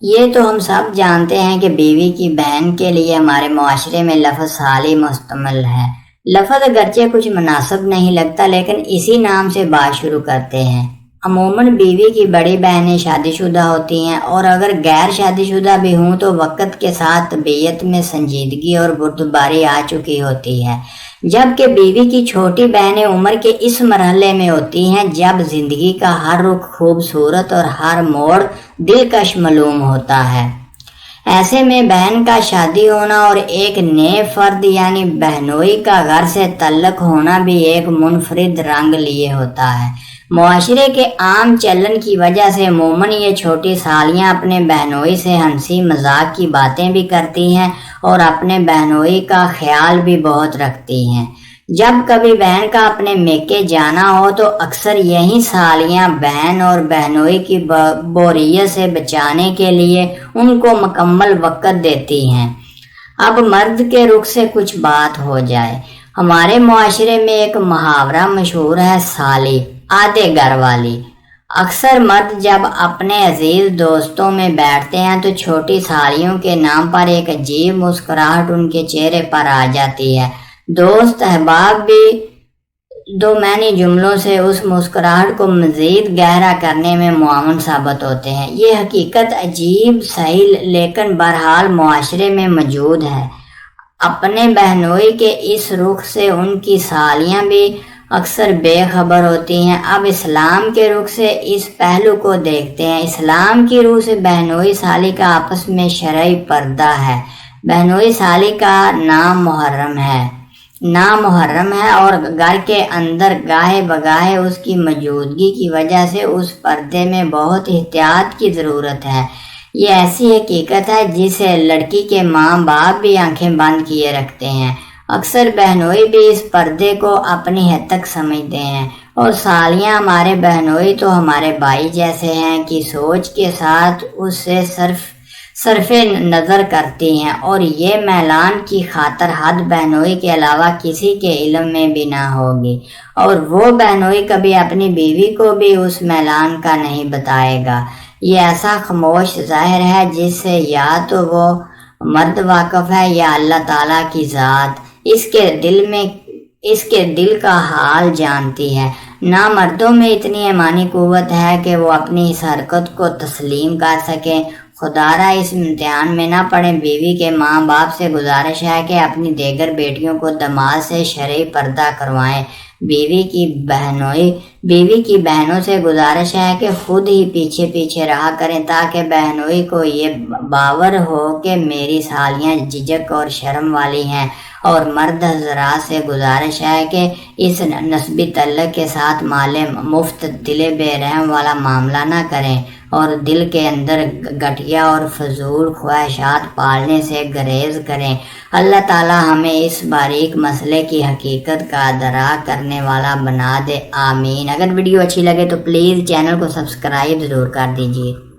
یہ تو ہم سب جانتے ہیں کہ بیوی کی بہن کے لیے ہمارے معاشرے میں لفظ سالی مستعمل ہے۔ لفظ اگرچہ کچھ مناسب نہیں لگتا لیکن اسی نام سے بات شروع کرتے ہیں۔ عموماً بیوی کی بڑی بہنیں شادی شدہ ہوتی ہیں، اور اگر غیر شادی شدہ بھی ہوں تو وقت کے ساتھ طبیعت میں سنجیدگی اور بردباری آ چکی ہوتی ہے، جبکہ بیوی کی چھوٹی بہنیں عمر کے اس مرحلے میں ہوتی ہیں جب زندگی کا ہر رخ خوبصورت اور ہر موڑ دلکش معلوم ہوتا ہے۔ ایسے میں بہن کا شادی ہونا اور ایک نئے فرد یعنی بہنوئی کا گھر سے تعلق ہونا بھی ایک منفرد رنگ لیے ہوتا ہے۔ معاشرے کے عام چلن کی وجہ سے عموماً یہ چھوٹی سالیاں اپنے بہنوئی سے ہنسی مذاق کی باتیں بھی کرتی ہیں اور اپنے بہنوئی کا خیال بھی بہت رکھتی ہیں۔ جب کبھی بہن کا اپنے میکے جانا ہو تو اکثر یہی سالیاں بہن اور بہنوئی کی بوریت سے بچانے کے لیے ان کو مکمل وقت دیتی ہیں۔ اب مرد کے رخ سے کچھ بات ہو جائے۔ ہمارے معاشرے میں ایک محاورہ مشہور ہے، سالی آدھے گھر والی۔ اکثر مرد جب اپنے عزیز دوستوں میں بیٹھتے ہیں تو چھوٹی سالیوں کے نام پر ایک عجیب مسکراہٹ ان کے چہرے پر آ جاتی ہے۔ دوست احباب بھی دو معنی جملوں سے اس مسکراہٹ کو مزید گہرا کرنے میں معاون ثابت ہوتے ہیں۔ یہ حقیقت عجیب سہی لیکن بہرحال معاشرے میں موجود ہے۔ اپنے بہنوئی کے اس رخ سے ان کی سالیاں بھی اکثر بے خبر ہوتی ہیں۔ اب اسلام کے رخ سے اس پہلو کو دیکھتے ہیں۔ اسلام کی روح سے بہنوئی سالی کا آپس میں شرعی پردہ ہے۔ بہنوئی سالی کا نام محرم ہے اور گھر کے اندر گاہے بگاہے اس کی موجودگی کی وجہ سے اس پردے میں بہت احتیاط کی ضرورت ہے۔ یہ ایسی حقیقت ہے جسے لڑکی کے ماں باپ بھی آنکھیں بند کیے رکھتے ہیں۔ اکثر بہنوئی بھی اس پردے کو اپنی حد تک سمجھتے ہیں، اور سالیاں ہمارے بہنوئی تو ہمارے بھائی جیسے ہیں کی سوچ کے ساتھ اس سے صرف نظر کرتی ہیں، اور یہ میلان کی خاطر حد بہنوئی کے علاوہ کسی کے علم میں بھی نہ ہوگی، اور وہ بہنوئی کبھی اپنی بیوی کو بھی اس میلان کا نہیں بتائے گا۔ یہ ایسا خاموش ظاہر ہے جس سے یا تو وہ مرد واقف ہے یا اللہ تعالیٰ کی ذات اس کے دل کا حال جانتی ہے۔ نہ مردوں میں اتنی ایمانی قوت ہے کہ وہ اپنی اس حرکت کو تسلیم کر سکیں۔ خدارا اس امتحان میں نہ پڑیں۔ بیوی کے ماں باپ سے گزارش ہے کہ اپنی دیگر بیٹیوں کو داماد سے شرعی پردہ کروائیں۔ بیوی کی بہنوں سے گزارش ہے کہ خود ہی پیچھے رہا کریں تاکہ بہنوئی کو یہ باور ہو کہ میری سالیاں جھجک اور شرم والی ہیں، اور مرد حضرات سے گزارش ہے کہ اس نسبی تعلق کے ساتھ مال مفت دل بے رحم والا معاملہ نہ کریں اور دل کے اندر گٹھیا اور فضول خواہشات پالنے سے گریز کریں۔ اللہ تعالی ہمیں اس باریک مسئلے کی حقیقت کا ادراک کرنے والا بنا دے، آمین۔ اگر ویڈیو اچھی لگے تو پلیز چینل کو سبسکرائب ضرور کر دیجیے۔